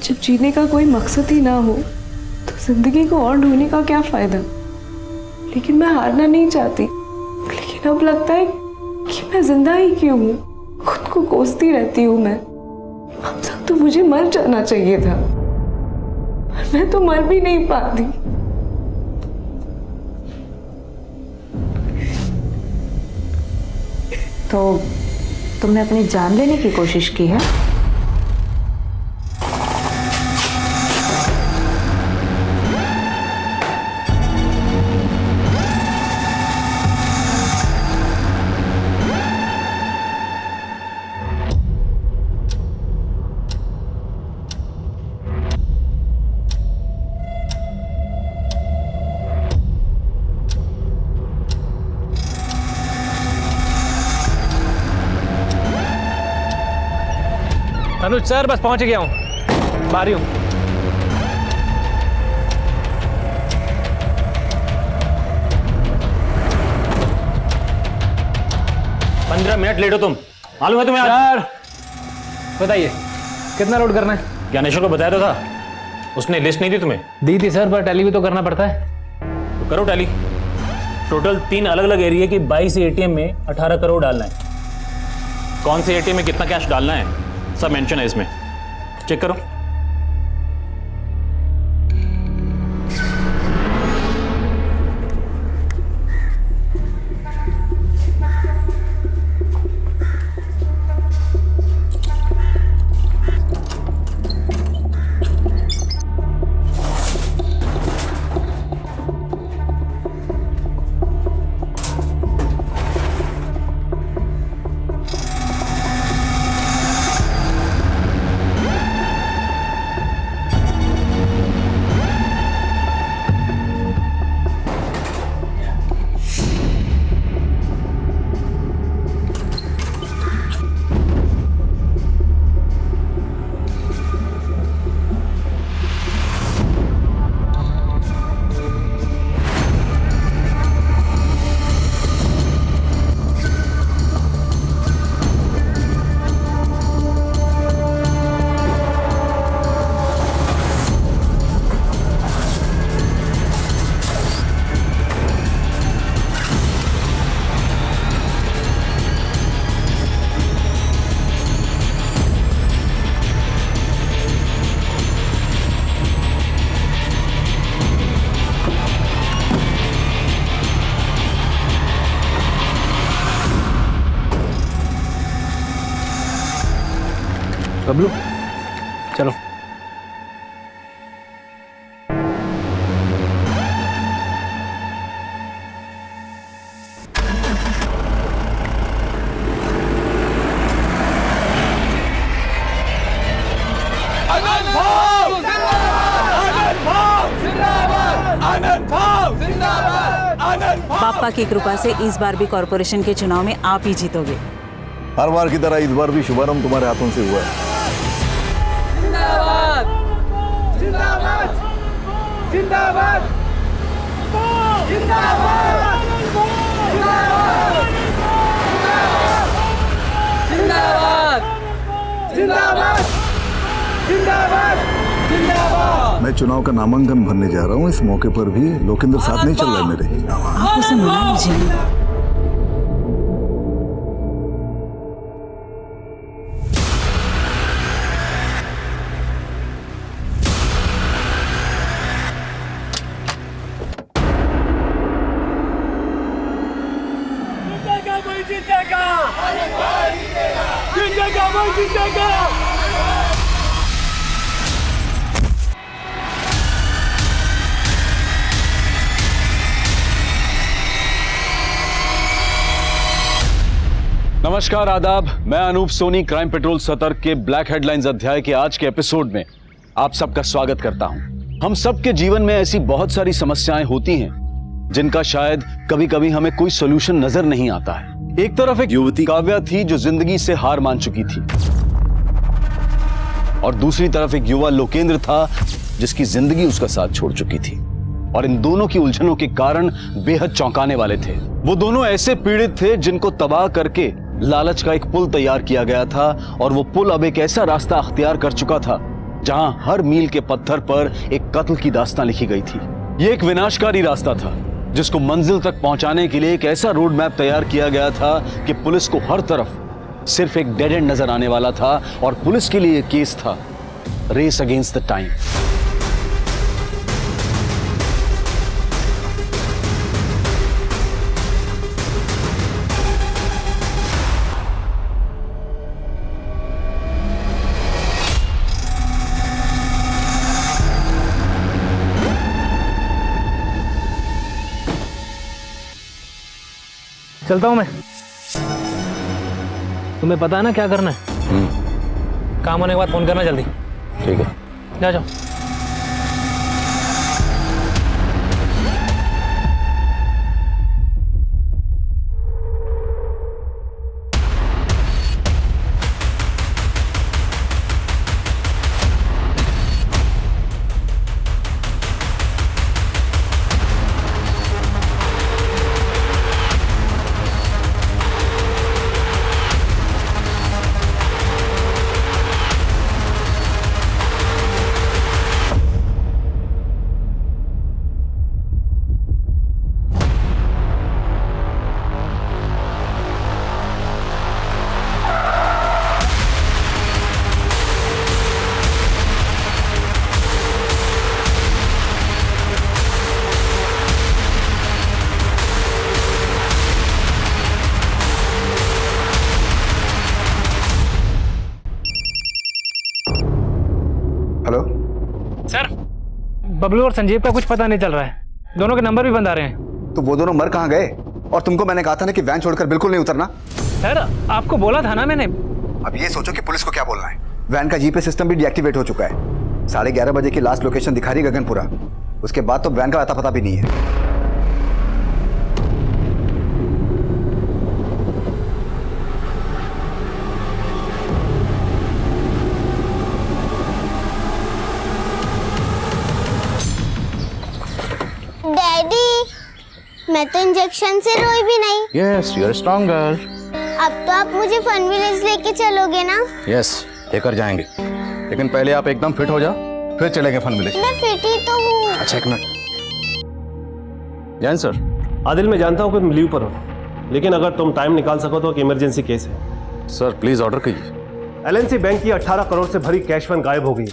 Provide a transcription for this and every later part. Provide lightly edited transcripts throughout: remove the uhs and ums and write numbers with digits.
जब जीने का कोई मकसद ही ना हो तो जिंदगी को और ढूंढने का क्या फायदा। लेकिन मैं हारना नहीं चाहती, लेकिन अब लगता है कि मैं जिंदा ही क्यों हूँ। खुद को कोसती रहती हूँ मैं। अब तक तो मुझे मर जाना चाहिए था, पर मैं तो मर भी नहीं पाती। तो तुमने अपनी जान लेने की कोशिश की है? अनुज सर, बस पहुंच गया हूं, बाहर ही हूं। पंद्रह मिनट लेट हो तुम, मालूम है तुम्हें? सर बताइए कितना लोड करना है? ज्ञानेश्वर को बताया तो था, उसने लिस्ट नहीं दी तुम्हें? दी थी सर, पर टैली भी तो करना पड़ता है। तो करो टैली। टोटल 3 अलग अलग एरिया की 22 एटीएम में 18 करोड़ डालना है। कौन से एटीएम में कितना कैश डालना है सब मेंशन है इसमें, चेक करो। बबलू चलो। पापा की कृपा से इस बार भी कॉर्पोरेशन के चुनाव में आप ही जीतोगे। हर बार की तरह इस बार भी शुभारंभ तुम्हारे हाथों से हुआ है। जिंदाबाद जिंदाबाद जिंदाबाद जिंदाबाद जिंदाबाद जिंदाबाद जिंदाबाद जिंदाबाद। मैं चुनाव का नामांकन भरने जा रहा हूँ। इस मौके पर भी लोकेंद्र साथ नहीं चल रहा है मेरे। आप उसे मना लीजिए। नमस्कार, आदाब। मैं अनूप सोनी क्राइम पेट्रोल सतर्क के ब्लैक हेडलाइंस अध्याय के आज के एपिसोड में आप सबका स्वागत करता हूं। हम सबके जीवन में ऐसी बहुत सारी समस्याएं होती हैं जिनका शायद कभी कभी हमें कोई सोल्यूशन नजर नहीं आता है। एक तरफ एक युवती काव्या थी जो जिंदगी से हार मान चुकी थी, और दूसरी तरफ एक युवा लोकेंद्र था जिसकी जिंदगी उसका साथ छोड़ चुकी थी। और इन दोनों की उलझनों के कारण बेहद चौंकाने वाले थे। वो दोनों ऐसे पीड़ित थे जिनको तबाह करके लालच का एक पुल तैयार किया गया था, और वो पुल अब एक ऐसा रास्ता अख्तियार कर चुका था जहां हर मील के पत्थर पर एक कत्ल की दास्तां लिखी गई थी। ये एक विनाशकारी रास्ता था जिसको मंजिल तक पहुंचाने के लिए एक ऐसा रोड मैप तैयार किया गया था कि पुलिस को हर तरफ सिर्फ एक डेड एंड नजर आने वाला था और पुलिस के लिए केस था रेस अगेंस्ट द टाइम। चलता हूँ मैं। तुम्हें पता है ना क्या करना है? काम होने के बाद फोन करना जल्दी। ठीक है, जा जाओ। हेलो सर, बबलू और संजीव का कुछ पता नहीं चल रहा है। दोनों के नंबर भी बंद आ रहे हैं। तो वो दोनों मर कहाँ गए? और तुमको मैंने कहा था ना कि वैन छोड़कर बिल्कुल नहीं उतरना। सर, आपको बोला था ना मैंने। अब ये सोचो कि पुलिस को क्या बोलना है। वैन का जीपीएस सिस्टम भी डीएक्टिवेट हो चुका है। 11:30 बजे की लास्ट लोकेशन दिखा रही गगनपुरा। उसके बाद तो वैन का अता पता भी नहीं है। डैडी, मैं तो इंजेक्शन से रोई भी नहीं। Yes, you are strong girl. अब तो आप मुझे फन विलेज लेके चलोगे ना? यस, लेकर जाएंगे, लेकिन पहले आप एकदम फिट हो जाओ, फिर चलेंगे फन विलेज। मैं फिट ही तो हूँ। अच्छा, एक मिनट। जैन सर। आदिल, मैं जानता हूँ कि तुम लीव पर हो, लेकिन अगर तुम टाइम निकाल सको तो एक इमरजेंसी केस है। सर प्लीज ऑर्डर कीजिए। एलएनसी बैंक की 18 करोड़ से भरी कैश फंड गायब हो गई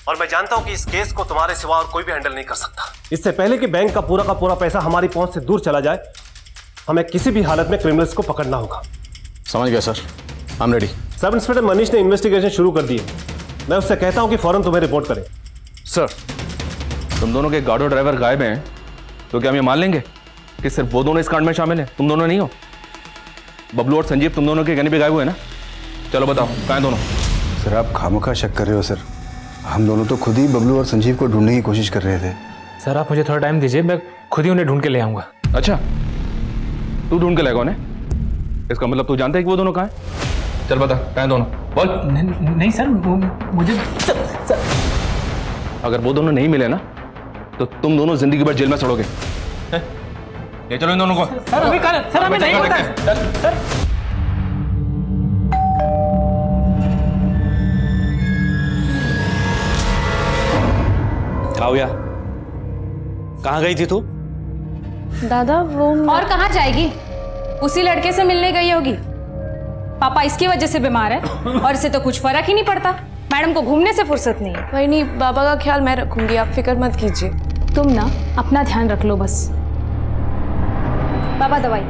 और मैं जानता हूँ कि इस केस को तुम्हारे सिवा और कोई भी हैंडल नहीं कर सकता। इससे पहले कि बैंक का पूरा पैसा हमारी पहुंच से दूर चला जाए, हमें किसी भी हालत में क्रिमिनल्स को पकड़ना होगा। समझ गया sir, I am ready. Sub inspector Manish ने इन्वेस्टिगेशन शुरू कर दी है। मैं उससे कहता हूँ कि फौरन तुम्हें रिपोर्ट करें। सर, तुम दोनों के गार्ड और ड्राइवर गायब हैं, तो क्या हम ये मान लेंगे कि सिर्फ वो दोनों इस कांड में शामिल हैं? तुम दोनों नहीं हो? बबलू और संजीव तुम दोनों के कहने पे गायब हुए ना? चलो बताओ, कहाँ हैं दोनों? सर, आप खामोखा शक कर रहे हो सर। हम दोनों तो खुद ही बबलू और संजीव को ढूंढने की कोशिश कर रहे थे। सर, आप मुझे थोड़ा टाइम दीजिए, मैं खुद ही उन्हें ढूंढ के ले आऊंगा। अच्छा, तू ढूंढ के लाएगा उन्हें? इसका मतलब तू जानता है कि वो दोनों कहाँ हैं? चल बता, कहाँ हैं दोनों? बोल। नहीं सर, मुझे अगर वो दोनों नहीं मिले ना, तो तुम दोनों जिंदगी भर जेल में सड़ोगे। ले चलो इन दोनों को। सर, अभी सर, हमें नहीं पता सर। काव्या, कहाँ गई थी तू? दादा वो और कहाँ जाएगी? उसी लड़के से मिलने गई होगी। पापा इसकी वजह से बीमार है और इसे तो कुछ फर्क ही नहीं पड़ता। मैडम को घूमने से फुर्सत नहीं है। वही नहीं, बाबा का ख्याल मैं रखूंगी, आप फिक्र मत कीजिए। तुम ना अपना ध्यान रख लो बस। बाबा दवाई।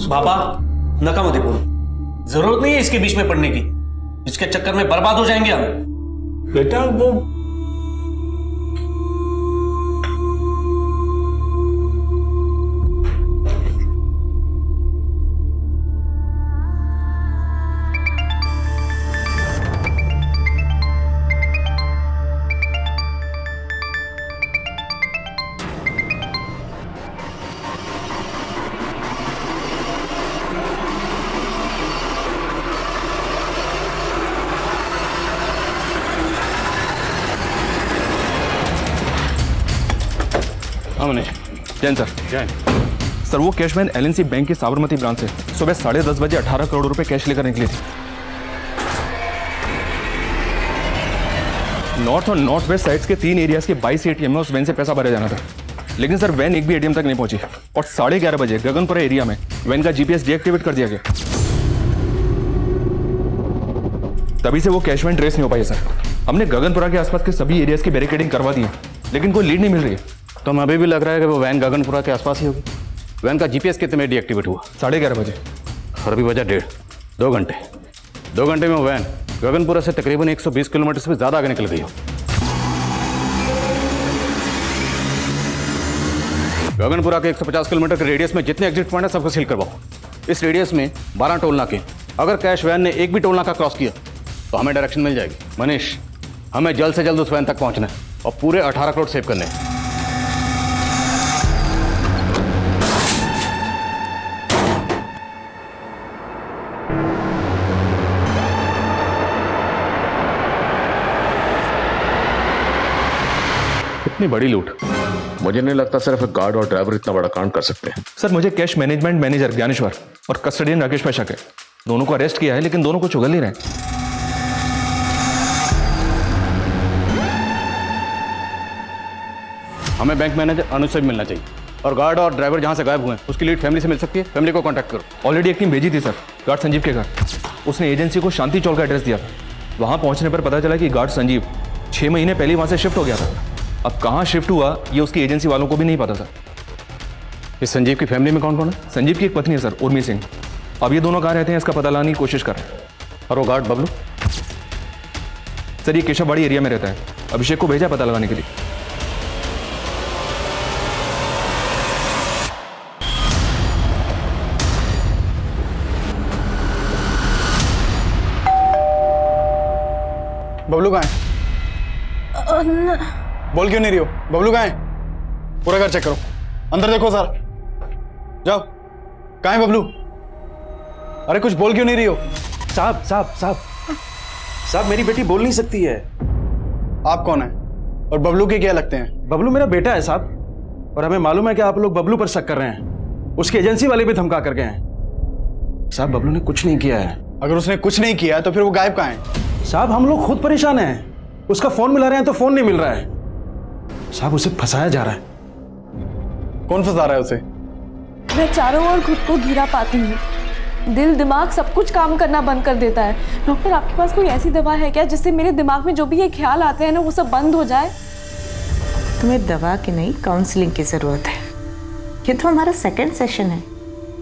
बाबा, नकामुद्दीपुर, जरूरत नहीं है इसके बीच में पड़ने की। इसके चक्कर में बर्बाद हो जाएंगे हम। बेटा वो मनीष। जैन सर। जैन सर, वो कैशमैन एलएनसी बैंक की साबरमती ब्रांच से सुबह 10:30 बजे 18 करोड़ रुपए कैश लेकर निकली थी। नॉर्थ और नॉर्थ वेस्ट साइड्स के 3 एरियाज के 22 एटीएम में उस वैन से पैसा भरा जाना था, लेकिन सर वैन एक भी एटीएम तक नहीं पहुंची और 11:30 बजे गगनपुरा एरिया में वैन का जीपीएस डीएक्टिवेट कर दिया गया। तभी से वो कैश वैन ट्रेस नहीं हो पाई सर। हमने गगनपुरा के आसपास के सभी एरियाज की बैरिकेडिंग करवा दी है, लेकिन कोई लीड नहीं मिल रही है। तो हमें अभी भी लग रहा है कि वो वैन गगनपुरा के आसपास ही होगी। वैन का जीपीएस कितने में डीएक्टिवेट हुआ? 11:30 बजे। और अभी बजा 1.5 2 घंटे। 2 घंटे में वो वैन गगनपुरा से तकरीबन 120 किलोमीटर से भी ज़्यादा आगे निकल गई हो। गगनपुरा के 150 किलोमीटर के रेडियस में जितने एग्जिट पॉइंट है सबको सील करवाओ। इस रेडियस में 12 टोल नाके। अगर कैश वैन ने एक भी टोल नाका क्रॉस किया तो हमें डायरेक्शन मिल जाएगी। मनीष, हमें जल्द से जल्द उस वैन तक पहुंचना है और पूरे 18 करोड़ सेव करने हैं। इतनी बड़ी लूट, मुझे नहीं लगता सिर्फ एक गार्ड और ड्राइवर इतना बड़ा कांड कर सकते हैं। सर मुझे कैश मैनेजमेंट मैनेजर ज्ञानेश्वर और कस्टडियन राकेश पे शक है। दोनों को अरेस्ट किया है, लेकिन दोनों को चुगल नहीं रहे। हमें बैंक मैनेजर अनुज से भी मिलना चाहिए और गार्ड और ड्राइवर जहां से गायब हुए हैं उसकी लीड फैमिली से मिल सकती है। फैमिली को कांटेक्ट करो। ऑलरेडी एक टीम भेजी थी सर, गार्ड संजीव के घर। उसने एजेंसी को शांति चौक का एड्रेस दिया था। वहां पहुंचने पर पता चला कि गार्ड संजीव 6 महीने पहले वहां से शिफ्ट हो गया था। अब कहां शिफ्ट हुआ ये उसकी एजेंसी वालों को भी नहीं पता था। इस संजीव की फैमिली में कौन कौन है? संजीव की एक पत्नी है सर, उर्मी सिंह। अब ये दोनों कहाँ रहते हैं इसका पता लगाने की कोशिश कर रहे हैं। और वो गार्ड बबलू? सर ये केशववाड़ी एरिया में रहता है। अभिषेक को भेजा पता लगाने के लिए। बबलू कहाँ है? बोल क्यों नहीं रही हो? बबलू कहाँ है? पूरा घर चेक करो, अंदर देखो सर। जाओ, कहाँ है बबलू? अरे कुछ बोल क्यों नहीं रही हो? साहब साहब साहब साहब, मेरी बेटी बोल नहीं सकती है। आप कौन है और बबलू के क्या लगते हैं? बबलू मेरा बेटा है साहब, और हमें मालूम है कि आप लोग बबलू पर शक कर रहे हैं। उसकी एजेंसी वाले भी धमका कर गए हैं। साहब बबलू ने कुछ नहीं किया है। अगर उसने कुछ नहीं किया तो फिर वो गायब कहाँ है? साहब हम लोग खुद परेशान हैं। उसका फोन मिला रहे हैं तो फोन नहीं मिल रहा है। साहब उसे फंसाया जा रहा है। कौन फंसा रहा है उसे? मैं चारों ओर खुद को घिरा पाती हूँ। दिल दिमाग सब कुछ काम करना बंद कर देता है। डॉक्टर आपके पास कोई ऐसी दवा है क्या जिससे मेरे दिमाग में जो भी ये ख्याल आते हैं ना वो सब बंद हो जाए? तुम्हें दवा की नहीं काउंसलिंग की जरूरत है। ये तो हमारा सेकंड सेशन है।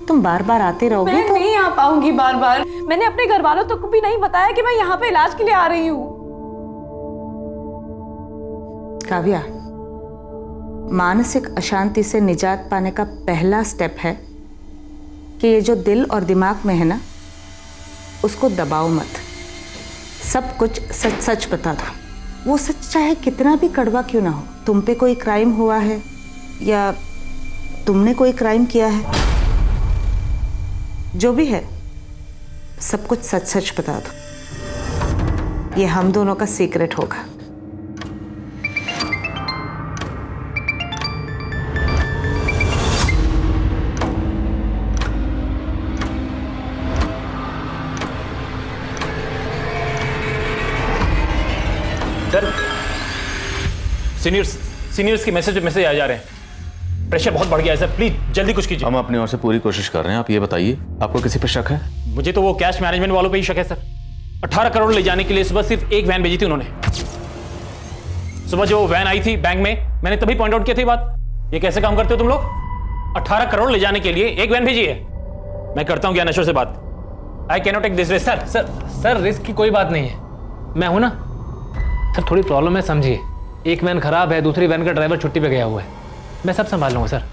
तुम बार बार आते रहोगे मैं तो नहीं आ पाऊंगी बार बार। मैंने अपने घर वालों तक को भी नहीं बताया कि मैं यहाँ पे इलाज के लिए आ रही हूँ। काव्या, मानसिक अशांति से निजात पाने का पहला स्टेप है कि ये जो दिल और दिमाग में है ना उसको दबाओ मत। सब कुछ सच सच बता दो। वो सच चाहे कितना भी कड़वा क्यों ना हो। तुम पे कोई क्राइम हुआ है या तुमने कोई क्राइम किया है, जो भी है सब कुछ सच सच बता दो। ये हम दोनों का सीक्रेट होगा। सर सीनियर्स के मैसेज आ जा रहे हैं। प्रेशर बहुत बढ़ गया है सर, प्लीज जल्दी कुछ कीजिए। हम अपनी ओर से पूरी कोशिश कर रहे हैं। आप ये बताइए, आपको किसी पे शक है? मुझे तो वो कैश मैनेजमेंट वालों पे ही शक है सर। 18 करोड़ ले जाने के लिए सुबह सिर्फ एक वैन भेजी थी उन्होंने। सुबह जो वैन आई थी बैंक में, मैंने तभी पॉइंट आउट किया थी बात। ये कैसे काम करते हो तुम लोग? 18 करोड़ ले जाने के लिए एक वैन भेजी है। मैं करता हूँ ज्ञानेश्वर से बात। I can not take this risk. Sir risk की कोई बात नहीं है, मैं हूं ना। सर थोड़ी प्रॉब्लम है, समझिए। एक वैन खराब है, दूसरी वैन का ड्राइवर छुट्टी पे गया हुआ है। मैं सब संभाल लूंगा सर,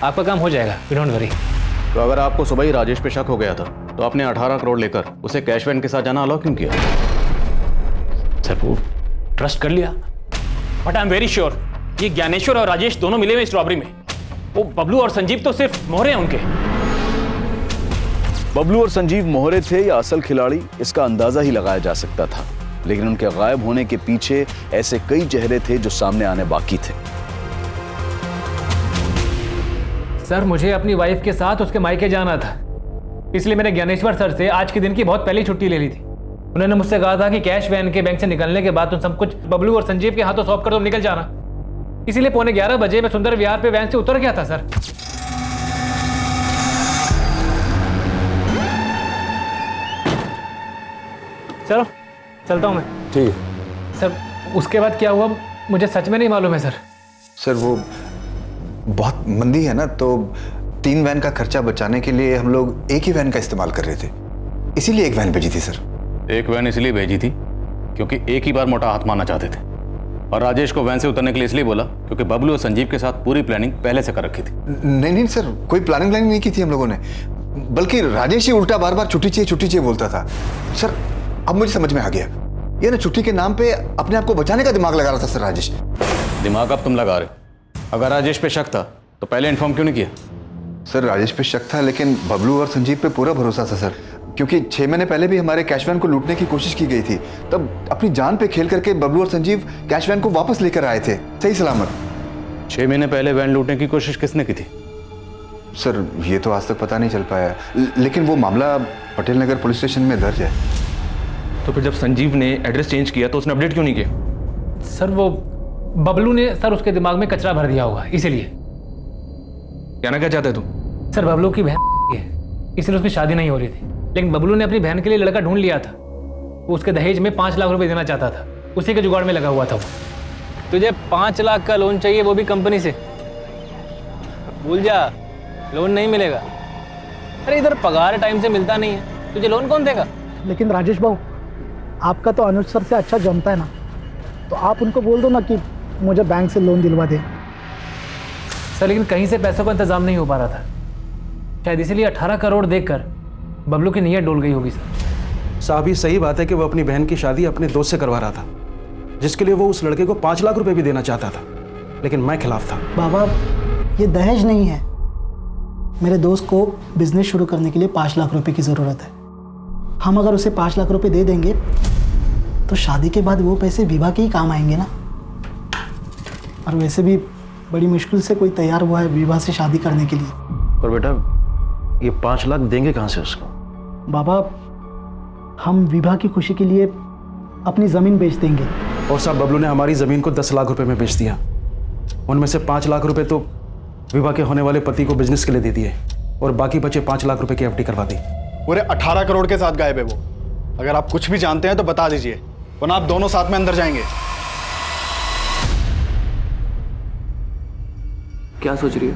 आपका काम हो जाएगा, यू डोंट वरी। तो अगर आपको सुबह ही राजेश पे शक हो गया था तो आपने 18 करोड़ लेकर उसे कैश वैन के साथ जाना अलाउ क्यों किया? सर वो ट्रस्ट कर लिया, but I am very sure ये ज्ञानेश्वर और राजेश दोनों मिले हुए इस रॉबरी में। वो बबलू और संजीव तो सिर्फ मोहरे हैं उनके। बबलू और संजीव मोहरे थे या असल खिलाड़ी, इसका अंदाजा ही लगाया जा सकता था, लेकिन उनके गायब होने के पीछे ऐसे कई चेहरे थे जो सामने आने बाकी थे। सर मुझे अपनी वाइफ के साथ उसके मायके जाना था, इसलिए मैंने ज्ञानेश्वर सर से आज के दिन की बहुत पहले छुट्टी ले ली थी। उन्होंने मुझसे कहा था कि कैश वैन के बैंक से निकलने के बाद तुम सब कुछ बबलू और संजीव के हाथों सौंप कर तुम निकल जाना। इसीलिए 11:15 बजे मैं सुंदर विहार पे वैन से उतर गया था सर। चलो चलता हूँ मैं। ठीक है सर, उसके बाद क्या हुआ मुझे सच में नहीं मालूम है सर। सर वो बहुत मंदी है ना, तो 3 वैन का खर्चा बचाने के लिए हम लोग एक ही वैन का इस्तेमाल कर रहे थे, इसीलिए एक वैन भेजी थी सर। एक वैन इसलिए भेजी थी क्योंकि एक ही बार मोटा हाथ मारना चाहते थे, और राजेश को वैन से उतरने के लिए इसलिए बोला क्योंकि बबलू और संजीव के साथ पूरी प्लानिंग पहले से कर रखी थी। नहीं नहीं सर, कोई प्लानिंग नहीं की थी हम लोगों ने, बल्कि राजेश ही उल्टा बार बार छुट्टी चाहिए बोलता था। सर अब मुझे समझ में आ गया, ये ना छुट्टी के नाम पे अपने आप को बचाने का दिमाग लगा रहा था सर राजेश। दिमाग अब तुम लगा रहे, अगर राजेश पे शक था तो पहले इन्फॉर्म क्यों नहीं किया? सर राजेश पे शक था, लेकिन बबलू और संजीव पे पूरा भरोसा था सर, क्योंकि 6 महीने पहले भी हमारे कैश वैन को लूटने की कोशिश की गई थी, तब अपनी जान पे खेल करके बबलू और संजीव कैश वैन को वापस लेकर आए थे सही सलामत। 6 महीने पहले वैन लूटने की कोशिश किसने की थी? सर ये तो आज तक पता नहीं चल पाया, लेकिन वो मामला पटेल नगर पुलिस स्टेशन में दर्ज है। तो फिर जब संजीव ने एड्रेस चेंज किया तो उसने अपडेट क्यों नहीं किया? सर वो बबलू ने सर उसके दिमाग में कचरा भर दिया होगा, इसीलिए। कहना क्या चाहते तू? सर बबलू की बहन है, इसलिए उसकी शादी नहीं हो रही थी, लेकिन बबलू ने अपनी बहन के लिए लड़का ढूंढ लिया था। वो उसके दहेज में 5 लाख रुपए देना चाहता था, उसी के जुगाड़ में लगा हुआ था वो। तुझे 5 लाख का लोन चाहिए, वो भी कंपनी से? भूल जा, लोन नहीं मिलेगा। अरे इधर पगार टाइम से मिलता नहीं है, तुझे लोन कौन देगा? लेकिन राजेश भाऊ, आपका तो अनुज सर से अच्छा जमता है ना, तो आप उनको बोल दो ना कि मुझे बैंक से लोन दिलवा दे। सर लेकिन कहीं से पैसों का इंतजाम नहीं हो पा रहा था, शायद इसीलिए 18 करोड़ देखकर बबलू की नीयत डोल गई होगी सर। साहब ये सही बात है कि वो अपनी बहन की शादी अपने दोस्त से करवा रहा था, जिसके लिए वो उस लड़के को 5 लाख रुपए भी देना चाहता था, लेकिन मैं खिलाफ था। बाबा ये दहेज नहीं है, मेरे दोस्त को बिजनेस शुरू करने के लिए 5 लाख रुपए की ज़रूरत है। हम अगर उसे 5 लाख रुपए दे देंगे तो शादी के बाद वो पैसे विवाह के ही काम आएंगे ना, और वैसे भी बड़ी मुश्किल से कोई तैयार हुआ है विवाह से शादी करने के लिए। पर बेटा ये 5 लाख देंगे कहाँ से उसको? बाबा हम विवाह की खुशी के लिए अपनी ज़मीन बेच देंगे। और साहब बबलू ने हमारी ज़मीन को 10 लाख रुपए में बेच दिया, उनमें से 5 लाख रुपए तो विवाह के होने वाले पति को बिजनेस के लिए दे दिए, और बाकी बचे 5 लाख रुपए की एफडी करवा दी। पूरे 18 करोड़ के साथ गायब है वो। अगर आप कुछ भी जानते हैं तो बता दीजिए, वरना आप दोनों साथ में अंदर जाएंगे। क्या सोच रही हो?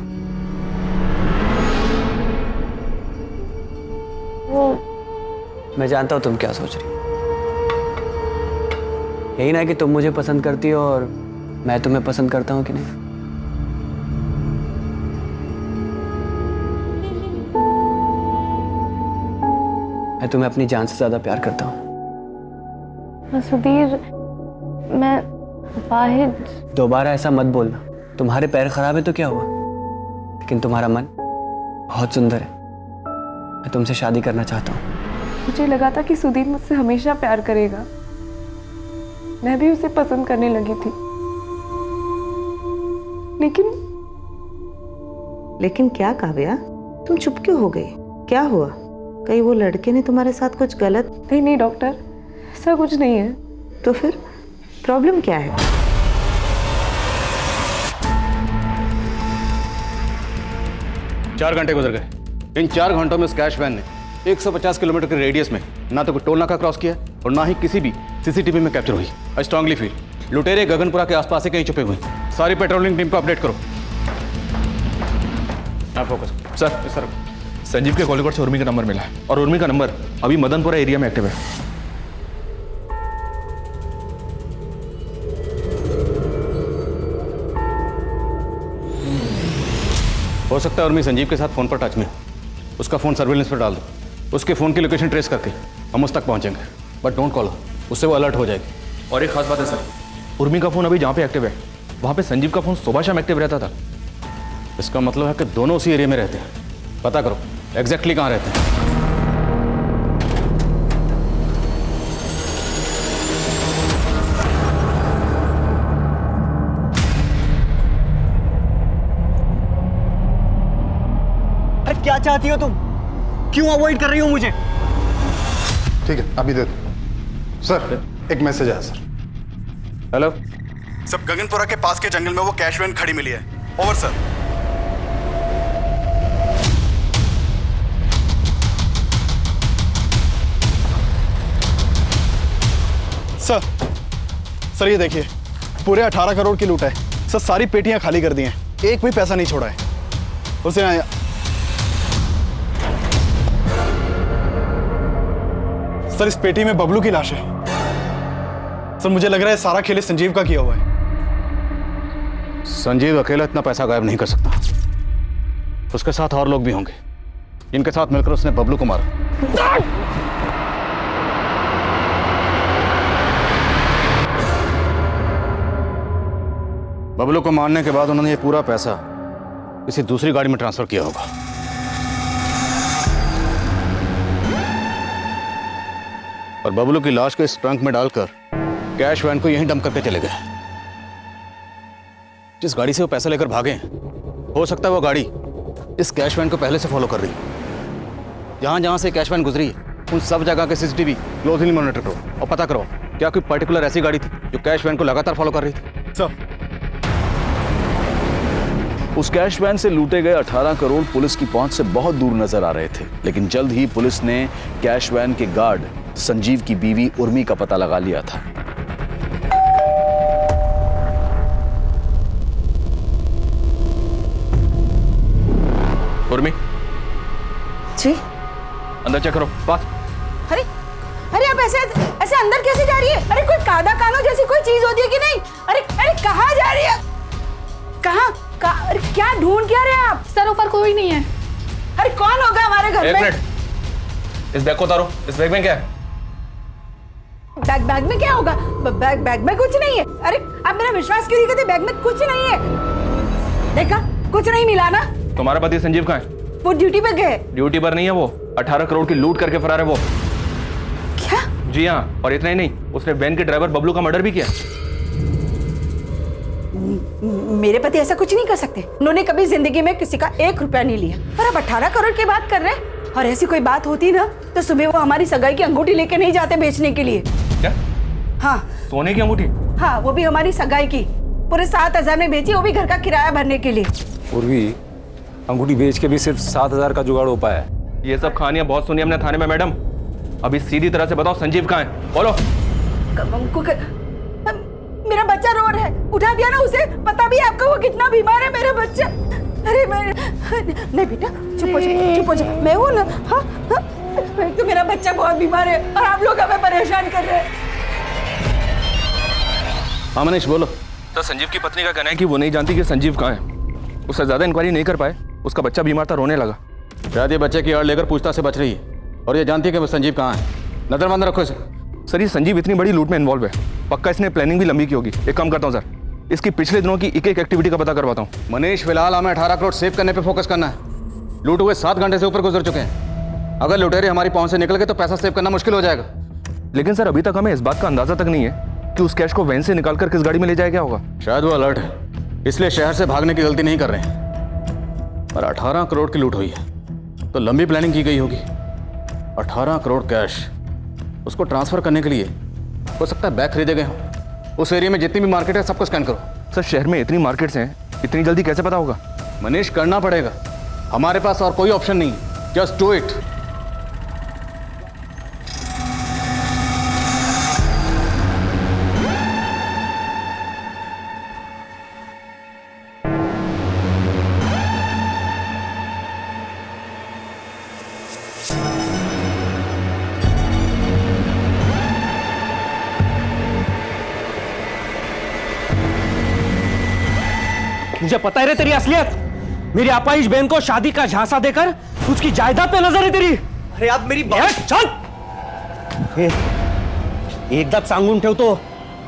मैं जानता हूं तुम क्या सोच रही हो। यही ना कि तुम मुझे पसंद करती हो और मैं तुम्हें पसंद करता हूं कि नहीं? मैं तुम्हें अपनी जान से ज्यादा प्यार करता हूं। सुधीर, मैं वाहिद। दोबारा ऐसा मत बोलना। तुम्हारे पैर खराब है तो क्या हुआ, लेकिन तुम्हारा मन बहुत सुंदर है। मैं तुमसे शादी करना चाहता हूँ। मुझे लगा था कि सुधीर मुझसे हमेशा प्यार करेगा, मैं भी उसे पसंद करने लगी थी, लेकिन क्या काव्या, तुम चुप क्यों हो गई? क्या हुआ? कहीं वो लड़के ने तुम्हारे साथ कुछ गलत? नहीं डॉक्टर, ऐसा कुछ नहीं है। तो फिर प्रॉब्लम क्या है? 4 घंटे गुजर गए। इन 4 घंटों में उस कैश वैन ने 150 किलोमीटर के रेडियस में ना तो कोई टोल नाका क्रॉस किया और ना ही किसी भी सीसीटीवी में कैप्चर हुई। आई स्ट्रांगली फील लुटेरे गगनपुरा के आसपास ही कहीं छुपे हुए। सारी पेट्रोलिंग टीम को अपडेट करो। आप फोकस सर संजीव के कॉलिंग से उर्मी का नंबर मिला है, और उर्मी का नंबर अभी मदनपुरा एरिया में एक्टिव है। हो सकता है उर्मी संजीव के साथ फोन पर टच में हो। उसका फोन सर्विलेंस पर डाल दो, उसके फोन की लोकेशन ट्रेस करके हम उस तक पहुंचेंगे, बट डोंट कॉल, उससे वो अलर्ट हो जाएगी। और एक खास बात है सर, उर्मी का फोन अभी जहाँ पे एक्टिव है वहाँ पे संजीव का फोन सुबह शाम एक्टिव रहता था। इसका मतलब है कि दोनों उसी एरिया में रहते हैं। पता करो एग्जैक्टली कहाँ रहते हैं। अरे क्या चाहती हो तुम? क्यों अवॉइड कर रही हो मुझे? ठीक है अभी दे दो। सर एक मैसेज आया सर। हेलो सब गगनपुरा के पास के जंगल में वो कैश वैन खड़ी मिली है। Over sir. सर ये देखिए पूरे 18 करोड़ की लूट है सर। सारी पेटियां खाली कर दी हैं, एक भी पैसा नहीं छोड़ा है। उसे सर इस पेटी में बबलू की लाश है। सर मुझे लग रहा है सारा खेल संजीव का किया हुआ है। संजीव अकेला इतना पैसा गायब नहीं कर सकता, उसके साथ और लोग भी होंगे जिनके साथ मिलकर उसने बबलू को मारा। बबलू को मारने के बाद उन्होंने ये पूरा पैसा किसी दूसरी गाड़ी में ट्रांसफर किया होगा। और बबलू की लाश को इस ट्रंक में डालकर कैश वैन को यहीं डंप करके चले गए। जिस गाड़ी से वो पैसा लेकर भागे, हो सकता है वो गाड़ी इस कैश वैन को पहले से फॉलो कर रही। जहां जहां से कैश वैन गुजरी है उन सब जगह के सीसीटीवी क्लोजली मॉनिटर करो और पता करो क्या कोई पर्टिकुलर ऐसी गाड़ी थी जो कैश वैन को लगातार फॉलो कर रही थी। सर उस कैश वैन से लूटे गए 18 करोड़ पुलिस की पहुंच से बहुत दूर नजर आ रहे थे, लेकिन जल्द ही पुलिस ने कैश वैन के गार्ड संजीव की बीवी उर्मी का पता लगा लिया था। उर्मी जी अंदर चेक करो। पास। अरे अरे आप ऐसे ऐसे अंदर कैसे जा रही है? अरे कोई कादा कानो जैसी कोई चीज होती है कि नहीं? अरे अरे कहाँ जा रही है? कहाँ? अरे क्या ढूंढ क्या रहे हैं आप? सर ऊपर कोई नहीं है। अरे कौन होगा हमारे घर एक में? मिनट, इस बैग को उतारो। इस बैग में क्या है? बैग में क्या होगा? बैग में कुछ नहीं है। अरे आप मेरा विश्वास क्यों नहीं करते? बैग में कुछ नहीं है। देखा कुछ नहीं मिला ना? तुम्हारा पति संजीव कहाँ है? वो ड्यूटी पे गए। ड्यूटी पर नहीं है, वो 18 करोड़ की लूट करके फरार है वो। क्या? जी हाँ, और इतना ही नहीं, उसने वैन के ड्राइवर बबलू का मर्डर भी किया। मेरे पति ऐसा कुछ नहीं कर सकते। उन्होंने कभी जिंदगी में किसी का 1 रुपया नहीं लिया। पर अब 18 करोड़ की बात कर रहे हैं। और ऐसी कोई बात होती ना तो सुबह वो हमारी सगाई की अंगूठी लेके नहीं जाते बेचने के लिए। क्या? हाँ सोने की अंगूठी? हाँ, वो भी हमारी सगाई की। पूरे 7,000 में बेची, वो भी घर का किराया भरने के लिए। पूर्वी अंगूठी बेच के भी सिर्फ 7,000 का जुगाड़ हो पाया है। ये सब कहानियां बहुत सुनी हमने थाने में मैडम। अभी सीधी तरह से बताओ संजीव कहाँ है? बोलो। मेरा बच्चा रो रहा है, उठा दिया ना उसे। पता भी है आपको वो कितना बीमार है मेरा बच्चा। अरे नहीं बेटा चुप हो जा, मैं हूं ना। हाँ तो मेरा बच्चा बहुत बीमार है और आप लोग हमें परेशान कर रहे हैं। हाँ मनीष बोलो। तो संजीव की पत्नी का कहना है कि वो नहीं जानती कि संजीव कहाँ है। उससे ज्यादा इंक्वायरी नहीं कर पाए, उसका बच्चा बीमार था, रोने लगा। शायद ये बच्चे की आड़ लेकर पूछताछ से बच रही है और ये जानती है कि वो संजीव कहाँ है। नजरबंद रखो इसे। सर ये संजीव इतनी बड़ी लूट में इन्वॉल्व है, पक्का इसने प्लानिंग भी लंबी की होगी। एक काम करता हूँ सर, इसकी पिछले दिनों की एक एक्टिविटी का पता करवाता हूँ। मनीष फिलहाल हमें 18 करोड़ सेव करने पे फोकस करना है। लूट हुए 7 घंटे से ऊपर गुजर चुके हैं। अगर लुटेरे हमारी पहुंच से निकल गए तो पैसा सेव करना मुश्किल हो जाएगा। लेकिन सर अभी तक हमें इस बात का अंदाजा तक नहीं है कि उस कैश को वैन से निकालकर किस गाड़ी में ले जाया गया होगा। शायद वो अलर्ट है, इसलिए शहर से भागने की गलती नहीं कर रहे हैं। पर 18 करोड़ की लूट हुई है तो लंबी प्लानिंग की गई होगी। 18 करोड़ कैश उसको ट्रांसफर करने के लिए हो सकता है बैग खरीदे गए हों। उस एरिया में जितनी भी मार्केट है सबको स्कैन करो। सर शहर में इतनी मार्केट्स हैं, इतनी जल्दी कैसे पता होगा? मनीष करना पड़ेगा, हमारे पास और कोई ऑप्शन नहीं। Just do it. मुझे पता है रे तेरी असलियत। मेरी आपाइश बहन को शादी का झांसा देकर उसकी जायदाद पे नजर है तेरी। अरे आप मेरी बात चल। एकदा सांगून ठेवतो,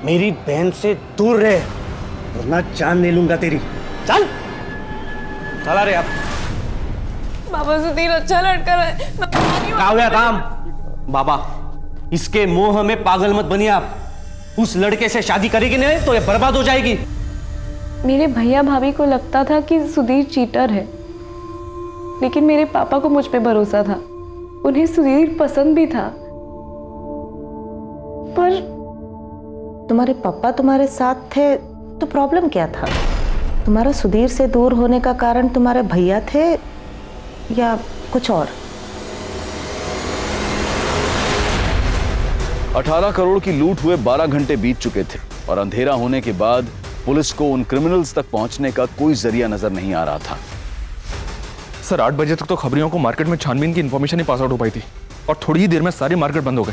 मेरी बहन से दूर रहे वरना जान ले लूंगा तेरी। चल चला रे आप। बाबा सुधीर अच्छा लड़का है। क्या हुआ काम? बाबा इसके मोह में पागल मत बनिए आप। उस लड़के से शादी करेगी नहीं तो ये बर्बाद हो जाएगी। मेरे भैया भाभी को लगता था कि सुधीर चीटर है, लेकिन मेरे पापा को मुझ पे भरोसा था। उन्हें सुधीर पसंद भी था, पर तुम्हारे पापा तुम्हारे साथ थे तो प्रॉब्लम क्या था? तुम्हारा सुधीर से दूर होने का कारण तुम्हारे भैया थे या कुछ और? 18 करोड़ की लूट हुए 12 घंटे बीत चुके थे और अंधेरा होने के बाद पुलिस को उन क्रिमिनल्स तक पहुंचने का कोई जरिया नजर नहीं आ रहा था। सर 8 बजे तक तो खबरियों को मार्केट में छानबीन की इन्फॉर्मेशन ही पास आउट हो पाई थी और थोड़ी ही देर में सारी मार्केट बंद हो गई।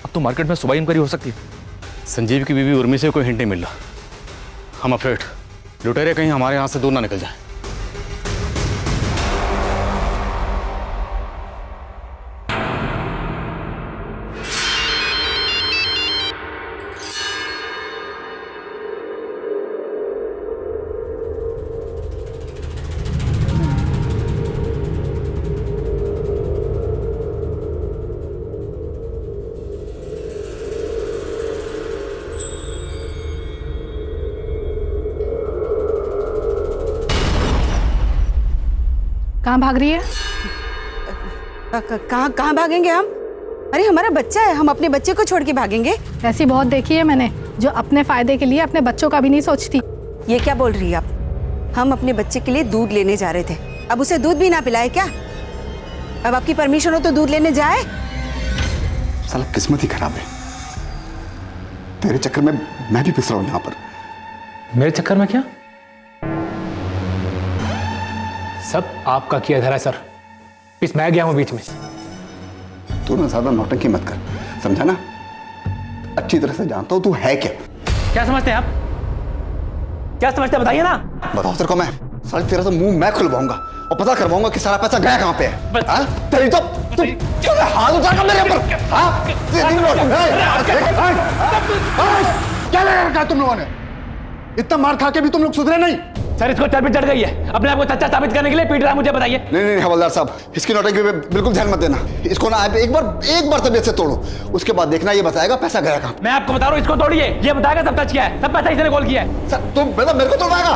अब तो मार्केट में सुबह इंक्वायरी हो सकती है। संजीव की बीवी उर्मी से कोई हिंट नहीं मिल रहा। हम अफ्रेड लुटेरे कहीं हमारे यहाँ से दूर ना निकल जाए। कहाँ भाग रही है? कहाँ भागेंगे हम? अरे हमारा बच्चा है, हम अपने बच्चे को छोड़ के भागेंगे? ऐसी बहुत देखी है मैंने जो अपने फायदे के लिए अपने बच्चों का भी नहीं सोचती। ये क्या बोल रही है आप? हम अपने बच्चे के लिए दूध लेने जा रहे थे, अब उसे दूध भी ना पिलाए क्या? अब आपकी परमिशन हो तो दूध लेने जाए? साला किस्मत ही खराब है। तेरे चक्कर में मैं भी पिस रहा हूं यहाँ पर। मेरे चक्कर में क्या? सब आपका किया धरा सर। पिस मैं गया हूं बीच में। तू ना ज्यादा नौटंकी मत कर, समझा ना? अच्छी तरह से जानता हूं तू है क्या। क्या समझते हैं आप? क्या समझते हैं बताइए ना। बताओ तेरे को मैं साले तेरा तो मुंह मैं खुलवाऊंगा और पता करवाऊंगा कि सारा पैसा गया कहां पे है। हाँ? तेरी तो तू हाथ उठाएगा मेरे ऊपर। हाँ? क्या लगा रखा है तुम लोगों ने? इतना मार खा के भी तुम लोग सुधरे नहीं। सर इसको चर्बी चढ़ गई है, अपने आप को सच्चा साबित करने के लिए पीट रहा है मुझे, बताइए। नहीं हवलदार साहब, इसकी नौटंकी पे बिल्कुल ध्यान मत देना। इसको ना एक बार तबीयत से तोड़ो, उसके बाद देखना ये बताएगा पैसा गया कहां। मैं आपको बता रहा हूँ, इसको तोड़िए, ये बताएगा सब टच किया है, सब पैसा इसने कॉल किया है। सर तुम मेरे को तोड़वाएगा?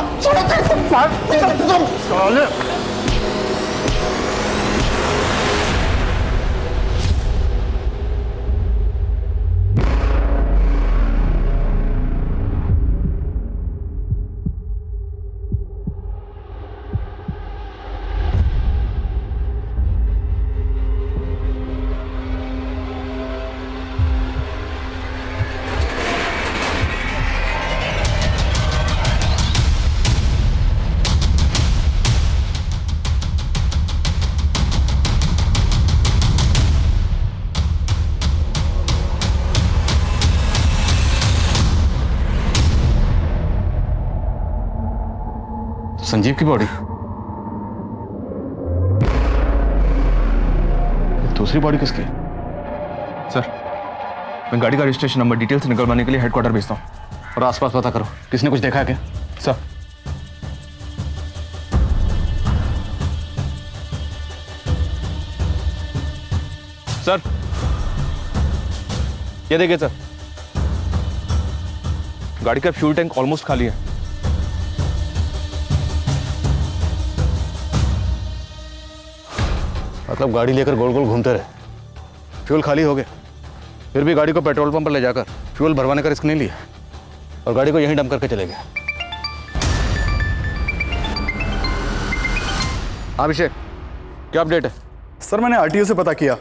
संजीव की बॉडी, दूसरी बॉडी किसकी? सर मैं गाड़ी का रजिस्ट्रेशन नंबर डिटेल्स निकलवाने के लिए हेडक्वार्टर भेजता हूँ। और आसपास पता करो, किसने कुछ देखा है क्या? सर सर ये देखिए सर, गाड़ी का फ्यूल टैंक ऑलमोस्ट खाली है। मतलब गाड़ी लेकर गोल गोल घूमते रहे, फ्यूल खाली हो गए, फिर भी गाड़ी को पेट्रोल पंप पर ले जाकर फ्यूल भरवाने का रिस्क नहीं लिया और गाड़ी को यहीं डंप करके चले गए। अभिषेक, क्या अपडेट है? सर मैंने आरटीओ से पता किया,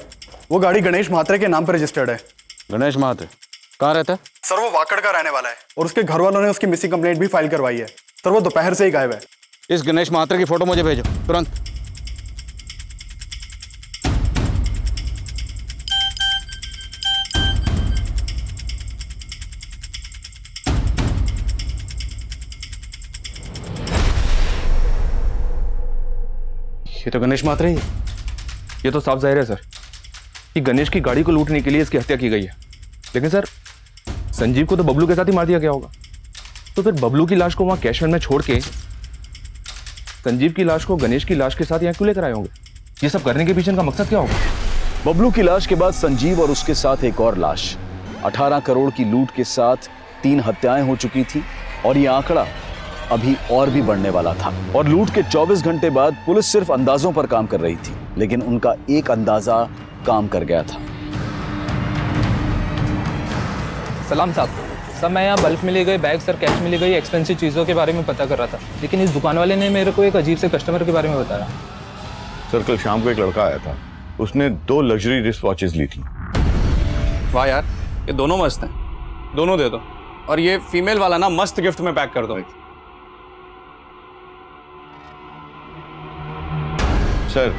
वो गाड़ी गणेश महात्रे के नाम पर रजिस्टर्ड है। गणेश महात्रे कहाँ रहता है? सर वो वाकड़ का रहने वाला है और उसके घर वालों ने उसकी मिसिंग कंप्लेंट भी फाइल करवाई है। सर वो दोपहर से ही गायब है। इस गणेश महात्रे की फोटो मुझे भेजो तुरंत। ये तो गणेश महात्रे ही है। ये तो साफ जाहिर है सर कि गणेश की गाड़ी को लूटने के लिए इसकी हत्या की गई है, लेकिन सर संजीव को तो बबलू के साथ ही मार दिया गया होगा। तो फिर बबलू की लाश को वहां कैश वैन में छोड़ के संजीव की लाश को गणेश की लाश के साथ यहाँ क्यों लेकर आए होंगे? ये सब करने के पीछे इनका मकसद क्या होगा? बबलू की लाश के बाद संजीव और उसके साथ एक और लाश। 18 करोड़ की लूट के साथ 3 हत्याएं हो चुकी थी और ये आंकड़ा अभी और भी बढ़ने वाला था। और लूट के 24 घंटे बाद पुलिस सिर्फ अंदाजों पर काम कर रही थी, लेकिन उनका एक अंदाजा काम कर गया था। सलाम साहब। सर मैं यहाँ बल्क में ले गए बैग सर, कैश में ले गई एक्सपेंसिव चीज़ों के बारे में पता कर रहा था, लेकिन इस दुकान वाले ने मेरे को एक अजीब से कस्टमर के बारे में बताया। सर कल शाम को एक लड़का आया था, उसने 2 लग्जरी रिस्ट वॉचेस ली थी। वाह यार, ये दोनों मस्त हैं, दोनों दे दो। और ये फीमेल वाला ना मस्त गिफ्ट में पैक कर दो। सर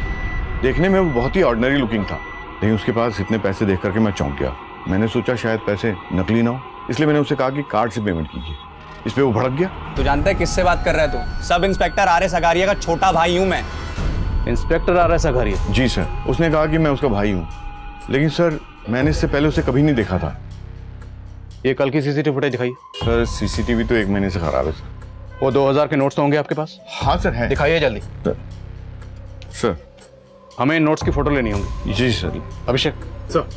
देखने में वो बहुत ही ऑर्डिनरी लुकिंग था, लेकिन उसके पास इतने पैसे देख करके मैं चौंक गया। मैंने सोचा शायद पैसे नकली ना हो, इसलिए मैंने उससे कहा कि कार्ड से पेमेंट कीजिए। इस पे वो भड़क गया। तू जानता है किससे बात कर रहा है तू? Sub inspector R S. अगारिया का छोटा भाई हूं मैं। Inspector R S. अगारिया? जी सर। उसने कहा कि मैं उसका भाई हूँ, लेकिन सर मैंने इससे पहले उसे कभी नहीं देखा था। ये कल की सीसीटीवी फुटेज दिखाइए। सर सीसीटीवी तो 1 महीने से खराब है सर। वो 2000 के नोट्स तो होंगे आपके पास? हाँ सर है। दिखाइए जल्दी। सर हमें इन नोट्स की फोटो लेनी होगी। जी सर। अभिषेक सर।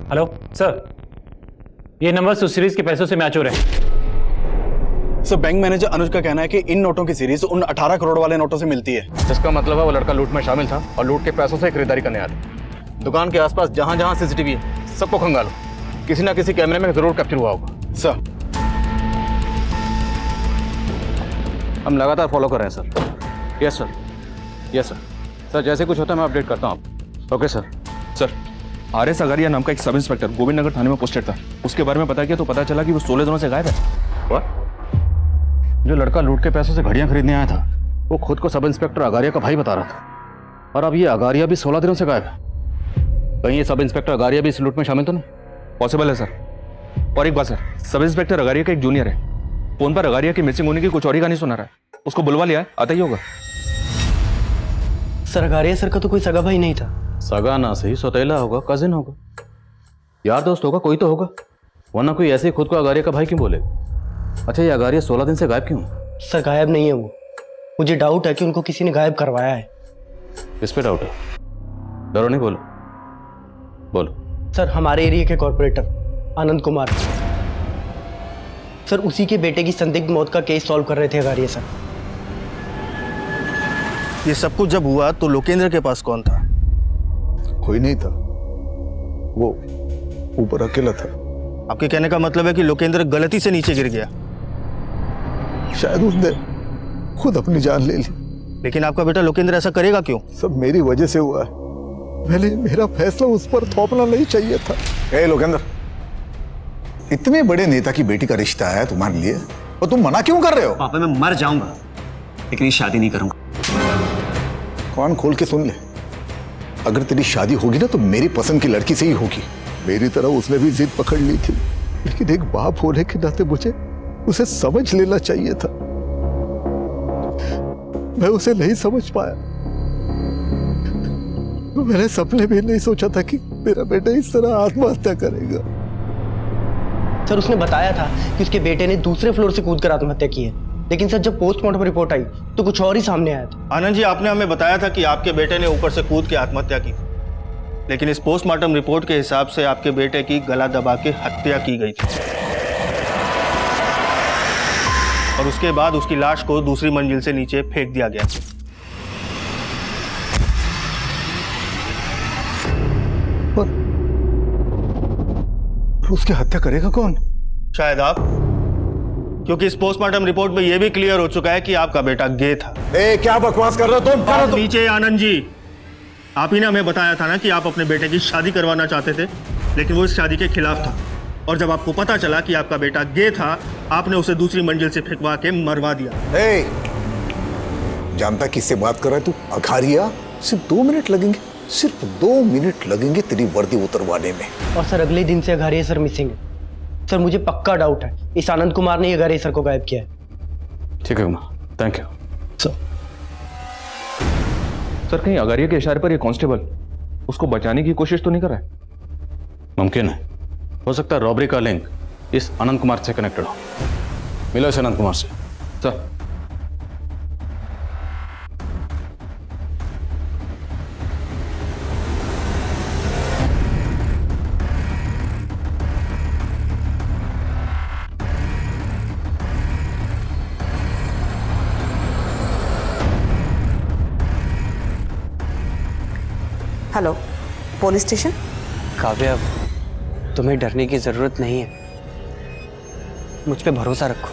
हेलो सर, ये नंबर उस सीरीज के पैसों से मैच हो रहे हैं। सर बैंक मैनेजर अनुज का कहना है कि इन नोटों की सीरीज उन 18 करोड़ वाले नोटों से मिलती है। जिसका मतलब है वो लड़का लूट में शामिल था और लूट के पैसों से खरीदारी करने आया था। दुकान के आसपास जहां जहां सीसीटीवी है सबको खंगालो, किसी ना किसी कैमरे में जरूर कैप्चर हुआ होगा। सर हम लगातार फॉलो कर रहे हैं sir. Yes sir, yes sir. Sir जैसे कुछ होता है मैं अपडेट करता हूँ आपको। Okay sir. Sir RS. Agariya नाम का एक सब इंस्पेक्टर गोविंद नगर थाने में पोस्टेड था, उसके बारे में पता किया तो पता चला कि वो 16 दिनों से गायब है। What? जो लड़का लूट के पैसों से घड़ियां खरीदने आया था वो खुद को सब इंस्पेक्टर अगारिया का भाई बता रहा था, और अब ये अगारिया भी 16 दिनों से गायब है। कहीं ये सब इंस्पेक्टर अगारिया भी इस लूट में शामिल तो नहीं? पॉसिबल है सर। और एक बात सर, सब इंस्पेक्टर अगारिया का एक जूनियर है, फोन पर अगारिया की मिसिंग होने की कुछ और ही कहानी सुना रहा है। उसको बुलवा लिया है, आता ही होगा। सर अगारिया सर का तो कोई सगा भाई नहीं था। सगा ना सही, सौतेला होगा, कजिन होगा, यार दोस्त होगा, कोई तो होगा, वरना कोई ऐसे ही खुद को अगारिया का भाई क्यों बोले? अच्छा ये अगारिया 16 दिन से गायब क्यों? सर गायब नहीं है वो, मुझे डाउट है कि उनको किसी ने गायब करवाया है। किस पे डाउट है? डरो नहीं, बोलो बोलो। सर हमारे एरिया के कॉर्पोरेटर आनंद कुमार, सर उसी के बेटे की संदिग्ध मौत का केस सॉल्व कर रहे थे अगारिया सर। ये सब कुछ जब हुआ तो लोकेंद्र के पास कौन था? कोई नहीं था, वो ऊपर अकेला था। आपके कहने का मतलब है कि लोकेंद्र गलती से नीचे गिर गया? शायद उसने खुद अपनी जान ले ली। लेकिन आपका बेटा लोकेंद्र ऐसा करेगा क्यों? सब मेरी वजह से हुआ है। पहले मेरा फैसला उस पर थोपना नहीं चाहिए था। ए लोकेंद्र, इतने बड़े नेता की बेटी का रिश्ता है तुम्हारे लिए और तुम मना क्यों कर रहे हो? पापा मैं मर जाऊंगा लेकिन ये शादी नहीं करूंगा। कान खोल के सुन ले, अगर तेरी शादी होगी ना तो मेरी पसंद की लड़की से ही होगी। मेरी तरह उसने भी जिद पकड़ ली थी, लेकिन एक बाप होने के नाते मुझे उसे समझ लेना चाहिए था। मैं उसे नहीं समझ पाया। मैंने सपने भी नहीं सोचा था कि मेरा बेटा इस तरह आत्महत्या करेगा। सर उसने बताया था कि उसके बेटे ने दूसरे फ्लोर से कूदकर आत्महत्या की है, लेकिन सर जब पोस्टमार्टम रिपोर्ट आई तो कुछ और ही सामने आया था। आनंद जी, आपने हमें बताया था कि आपके बेटे ने ऊपर से कूद के आत्महत्या की, लेकिन इस पोस्टमार्टम रिपोर्ट के हिसाब से आपके बेटे की गला दबा के हत्या की गई थी और उसके बाद उसकी लाश को दूसरी मंजिल से नीचे फेंक दिया गया। उसकी हत्या करेगा कौन? शायद आप, क्योंकि इस पोस्टमार्टम रिपोर्ट में यह भी क्लियर हो चुका है कि आपका बेटा गे था। क्या बकवास कर रहे हो तुम? नीचे आनंद जी, आप ही ने हमें बताया था ना कि आप अपने बेटे की शादी करवाना चाहते थे, लेकिन वो इस शादी के खिलाफ था, और जब आपको पता चला कि आपका बेटा गे था, आपने उसे दूसरी मंजिल से फेंकवा के मरवा दिया। जानता किससे बात कर रहा है तू? अगारिया। सिर्फ 2 मिनट लगेंगे, सिर्फ 2 मिनट लगेंगे तेरी वर्दी उतरवाने में। और सर अगले दिन से अगारिया सर मिसिंग है। सर मुझे पक्का डाउट है इस आनंद कुमार ने अगारिया सर को गायब किया है। ठीक है कुमार, थैंक यू सर। कहीं अगारिया के इशारे पर ये कांस्टेबल उसको बचाने की कोशिश तो नहीं कर रहा है? मुमकिन है, हो सकता है रॉबरी का लिंक इस आनंद कुमार से कनेक्टेड हो। मिलो इस आनंद कुमार से। Sir hello, police station? Kavya, तुम्हें डरने की जरूरत नहीं है। मुझ पे भरोसा रखो,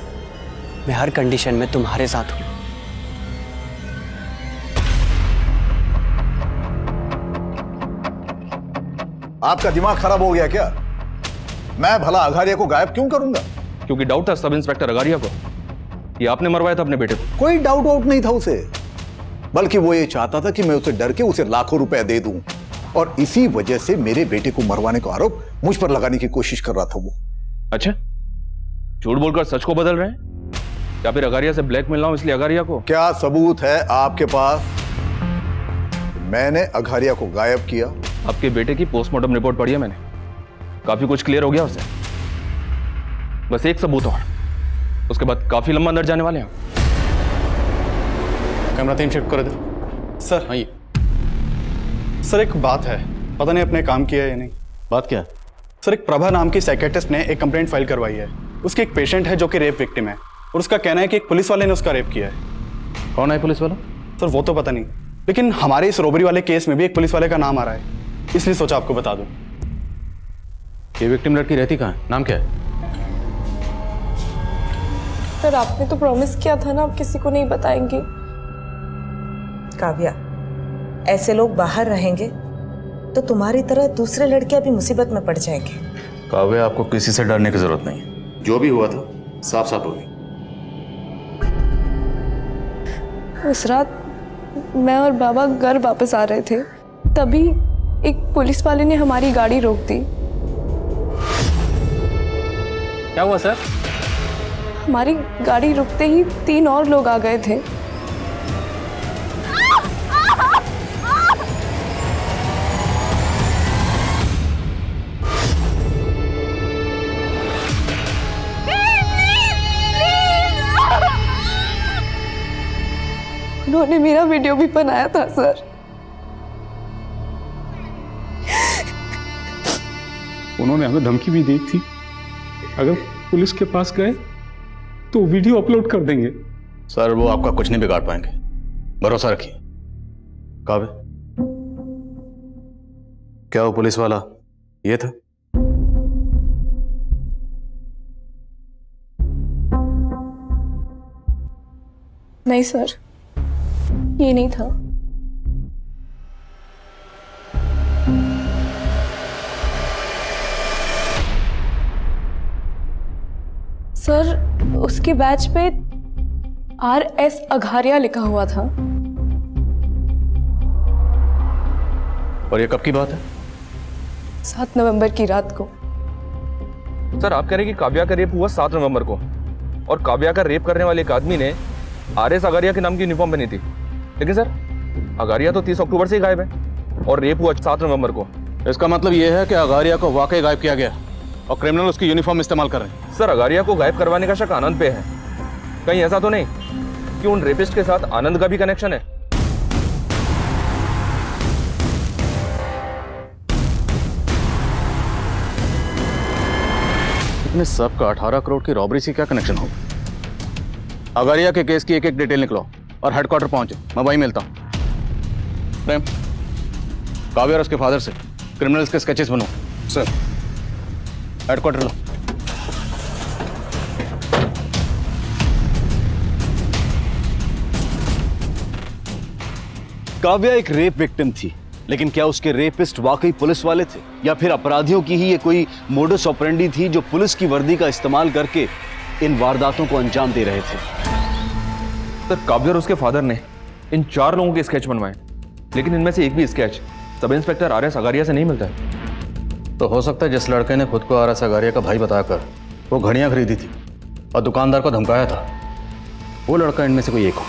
मैं हर कंडीशन में तुम्हारे साथ हूं। आपका दिमाग खराब हो गया क्या? मैं भला अघारिया को गायब क्यों करूंगा? क्योंकि डाउट था सब इंस्पेक्टर अगारिया को कि आपने मरवाया था अपने बेटे को। कोई डाउट वाउट नहीं था उसे, बल्कि वो ये चाहता था कि मैं उसे डर के उसे लाखों रुपए दे दूं, और इसी वजह से मेरे बेटे को मरवाने का आरोप मुझ पर लगाने की कोशिश कर रहा था वो। अच्छा, झूठ बोलकर सच को बदल रहे हैं, या फिर अगारिया से ब्लैकमेल ना हो इसलिए अगारिया को? क्या सबूत है आपके पास? मैंने अघारिया को गायब किया। आपके बेटे की पोस्टमार्टम रिपोर्ट पढ़ी है मैंने, काफी कुछ क्लियर हो गया उससे। बस एक सबूत और, उसके बाद काफी लंबा अंदर जाने वाले हैं। कैमरा 3 शिफ्ट कर दे सर। हाँ, सर एक बात है, पता नहीं अपने काम किया है या नहीं। बात क्या? सर एक प्रभा नाम की साइकेट्रिस्ट ने एक कंप्लेंट फाइल करवाई है। उसके एक पेशेंट है जो कि रेप विक्टिम है, और उसका कहना है कि एक पुलिस वाले ने उसका रेप किया है। कौन है पुलिस वाला? सर वो तो पता नहीं, लेकिन हमारे इस रोबरी वाले केस में भी एक पुलिस वाले का नाम आ रहा है, इसलिए सोचा आपको बता दूं। ये विक्टिम लड़की रहती कहाँ है? नाम क्या है? सर आपने तो प्रॉमिस किया था ना आप किसी को नहीं बताएंगे। काव्या, ऐसे लोग बाहर रहेंगे तो तुम्हारी तरह दूसरे लड़के भी मुसीबत में पड़ जाएंगे। काव्या, आपको किसी से डरने की जरूरत नहीं है, जो भी हुआ था साफ साफ हो गई। उस रात मैं और बाबा घर वापस आ रहे थे, तभी एक पुलिस वाले ने हमारी गाड़ी रोक दी। क्या हुआ सर? हमारी गाड़ी रुकते ही 3 और लोग आ गए थे। उन्होंने मेरा वीडियो भी बनाया था सर। उन्होंने हमें धमकी भी दी थी, अगर पुलिस के पास गए तो वीडियो अपलोड कर देंगे। सर वो आपका कुछ नहीं बिगाड़ पाएंगे, भरोसा रखिए। काव्य, क्या वो पुलिस वाला ये था? नहीं सर, ये नहीं था। सर उसके बैच पे RS अघारिया लिखा हुआ था। और ये कब की बात है? 7 नवंबर की रात को। सर आप कह रहे हैं कि काव्या का रेप हुआ 7 नवंबर को, और काव्या का रेप करने वाले एक आदमी ने RS अगारिया के नाम की यूनिफॉर्म पहनी थी। लेकिन सर अगारिया तो 30 अक्टूबर से ही गायब है और रेप हुआ 7 नवंबर को। इसका मतलब यह है कि अगारिया को वाकई गायब किया गया और क्रिमिनल उसकी यूनिफॉर्म इस्तेमाल कर रहे हैं। सर अगारिया को गायब करवाने का शक आनंद पे है, कहीं ऐसा तो नहीं कि उन रेपिस्ट के साथ आनंद का भी कनेक्शन है? इतने सब का 18 करोड़ की रॉबरी से क्या कनेक्शन होगा? अगारिया के केस की एक एक डिटेल निकलो और हेडक्वार्टर पहुंचे, मैं वहीं मिलता हूं। प्रेम, काव्या और उसके फादर से क्रिमिनल्स के स्केचेस बनो। सर हेडक्वार्टर लो। काव्या एक रेप विक्टिम थी, लेकिन क्या उसके रेपिस्ट वाकई पुलिस वाले थे, या फिर अपराधियों की ही ये कोई मोडस ऑपरेंडी थी जो पुलिस की वर्दी का इस्तेमाल करके इन वारदातों को अंजाम दे रहे थे? सर काव्या और उसके फादर ने इन 4 लोगों के स्केच बनवाए, लेकिन इनमें से एक भी sketch sub inspector RS Agariya से नहीं मिलता है। तो हो सकता है जिस लड़के ने खुद को RS अगारिया का भाई बताकर वो घड़ियां खरीदी थी और दुकानदार को धमकाया था, वो लड़का इनमें से कोई एक हो।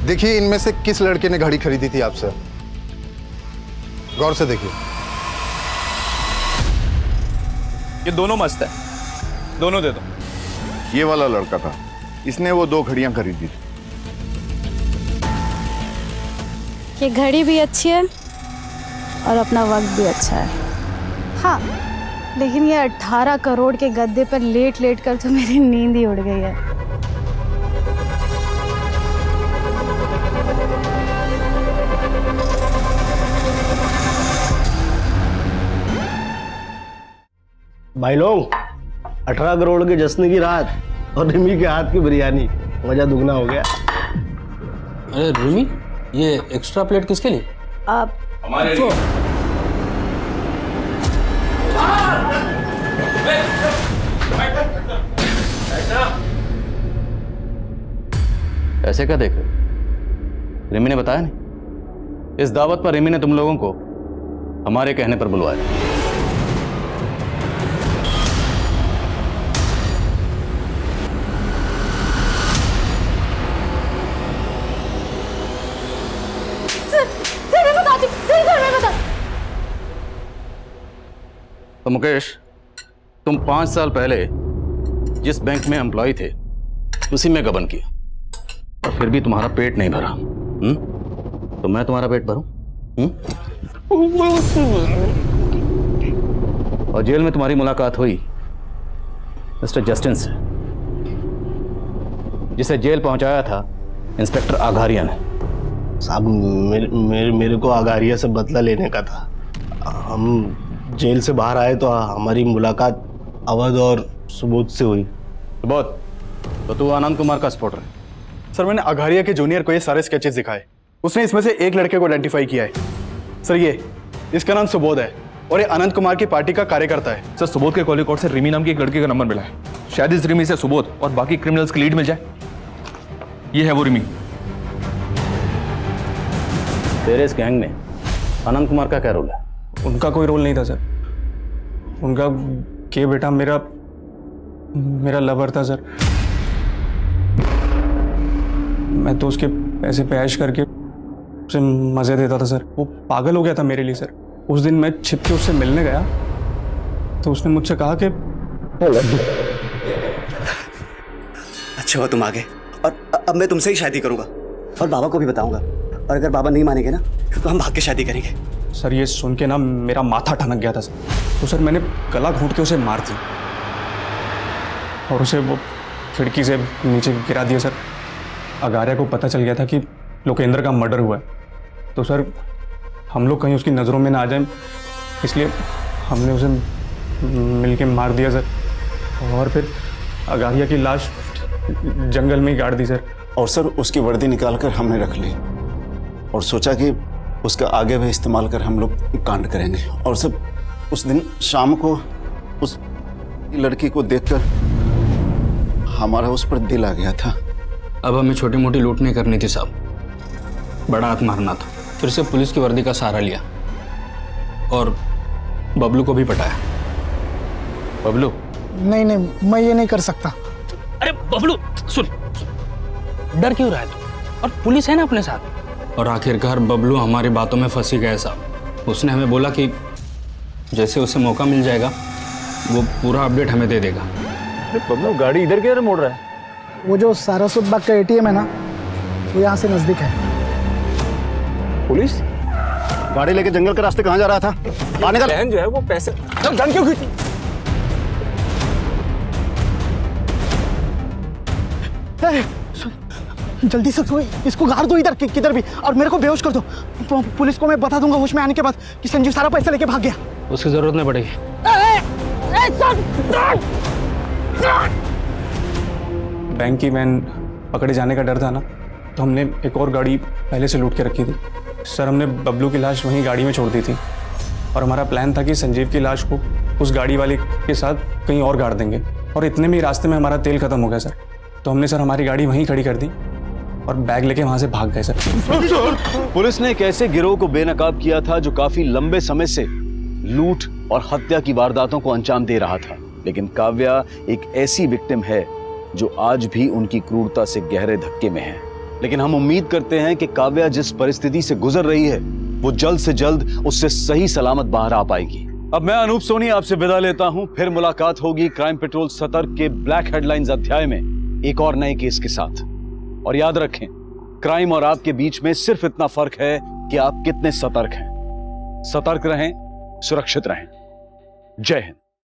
देखिए इनमें से किस लड़के ने घड़ी खरीदी थी आपसे, गौर से देखिए। ये दोनों मस्त है, दोनों दे दो। ये वाला लड़का था, इसने वो 2 घड़ियां खरीदी थी। ये घड़ी भी अच्छी है और अपना वक्त भी अच्छा है। हाँ, लेकिन ये 18 करोड़ के गद्दे पर लेट लेट कर तो मेरी नींद ही उड़ गई है। भाई लोग 18 करोड़ के जश्न की रात और रिमी के हाथ की बिरयानी, मजा दुगना हो गया। अरे रिमी, ये एक्स्ट्रा प्लेट किसके लिए? आप हमारे ऐसे क्या देख रहे? रिमी ने बताया नहीं? इस दावत पर रिमी ने तुम लोगों को हमारे कहने पर बुलवाया। तो मुकेश, तुम 5 साल पहले जिस बैंक में एम्प्लॉय थे उसी में गबन किया और फिर भी तुम्हारा पेट नहीं भरा। तो मैं तुम्हारा पेट भरूं? और जेल में तुम्हारी मुलाकात हुई मिस्टर जस्टिन से, जिसे जेल पहुंचाया था इंस्पेक्टर आघारिया ने। साहब मेरे को आगारिया से बदला लेने का था। हम जेल से बाहर आए तो हमारी मुलाकात अवध और सुबोध से हुई। सुबोध, तो तू आनंद कुमार का सपोर्टर है? सर, मैंने अघारिया के जूनियर को ये सारे स्केचेस दिखाए। उसने इसमें से एक लड़के को आइडेंटिफाई किया है। सर, इसका नाम सुबोध है और ये आनंद कुमार की पार्टी का कार्यकर्ता है। सर, सुबोध के कॉल रिकॉर्ड से रिमी नाम की एक लड़के का नंबर मिला है। शायद इस रिमी से सुबोध और बाकी क्रिमिनल्स की लीड मिल जाए। ये है वो रिमी। तेरे इस गैंग में आनंद कुमार का क्या रोल है? उनका कोई रोल नहीं था सर। उनका के बेटा मेरा लवर था सर। मैं तो उसके पैसे पे ऐश करके उसे मजे देता था सर। वो पागल हो गया था मेरे लिए सर। उस दिन मैं छिप के उससे मिलने गया तो उसने मुझसे कहा कि अच्छा हुआ तुम आ गए, और अब मैं तुमसे ही शादी करूंगा और बाबा को भी बताऊंगा, और अगर बाबा नहीं मानेंगे ना तो हम भाग के शादी करेंगे। सर, ये सुन के ना मेरा माथा ठनक गया था सर। तो सर मैंने गला घोंट के उसे मार दी और उसे वो खिड़की से नीचे गिरा दिया सर। अगारिया को पता चल गया था कि लोकेंद्र का मर्डर हुआ है, तो सर हम लोग कहीं उसकी नज़रों में ना आ जाएं, इसलिए हमने उसे मिलके मार दिया सर। और फिर अगारिया की लाश जंगल में ही गाड़ दी सर। और सर, उसकी वर्दी निकाल कर हमने रख ली और सोचा कि उसका आगे भी इस्तेमाल कर हम लोग कांड करेंगे। और सब उस दिन शाम को उस लड़की को देखकर हमारा उस पर दिल आ गया था। अब हमें छोटी मोटी लूट नहीं करनी थी साहब, बड़ा हाथ मारना था। फिर से पुलिस की वर्दी का सहारा लिया और बबलू को भी पटाया। बबलू? नहीं, मैं ये नहीं कर सकता। अरे बबलू सुन, डर क्यों रहा है तू? और पुलिस है ना अपने साथ। और आखिरकार बबलू हमारी बातों में फंस ही गया साहब। उसने हमें बोला कि जैसे उसे मौका मिल जाएगा वो पूरा अपडेट हमें दे देगा। अरे बबलू, गाड़ी इधर किधर मोड़ रहा है? वो जो सारस्वत बाग का ATM है ना, वो यहाँ से नजदीक है। पुलिस गाड़ी लेके जंगल के रास्ते कहाँ जा रहा था? आने का बहन जो है वो पैसे गन क्यों खींची? जल्दी से इसको गाड़ दो इधर किधर भी, और मेरे को बेहोश कर दो। पुलिस को मैं बता दूंगा होश में आने के बाद कि संजीव सारा पैसा लेके भाग गया। उसकी जरूरत नहीं पड़ेगी। बैंक की वैन पकड़े जाने का डर था ना, तो हमने एक और गाड़ी पहले से लूट के रखी थी सर। हमने बबलू की लाश वहीं गाड़ी में छोड़ दी थी और हमारा प्लान था कि संजीव की लाश को उस गाड़ी वाले के साथ कहीं और गाड़ देंगे। और इतने में रास्ते में हमारा तेल खत्म हो गया सर, तो हमने सर हमारी गाड़ी वहीं खड़ी कर दी और बैग लेके वहां से भाग गए सर। पुलिस ने एक ऐसे गिरोह को बेनकाब किया था जो काफी लंबे समय से लूट और हत्या की वारदातों को अंजाम दे रहा था। लेकिन काव्या एक ऐसी विक्टिम है जो आज भी उनकी क्रूरता से गहरे धक्के में है। लेकिन हम उम्मीद करते हैं कि काव्या जिस परिस्थिति से गुजर रही है वो जल्द से जल्द उससे सही सलामत बाहर आ पाएगी। अब मैं अनूप सोनी आपसे विदा लेता हूं। फिर मुलाकात होगी क्राइम पेट्रोल सतर्क के ब्लैक हेडलाइंस अध्याय में एक और नए केस के साथ। और याद रखें, क्राइम और आपके बीच में सिर्फ इतना फर्क है कि आप कितने सतर्क हैं। सतर्क रहें, सुरक्षित रहें। जय हिंद।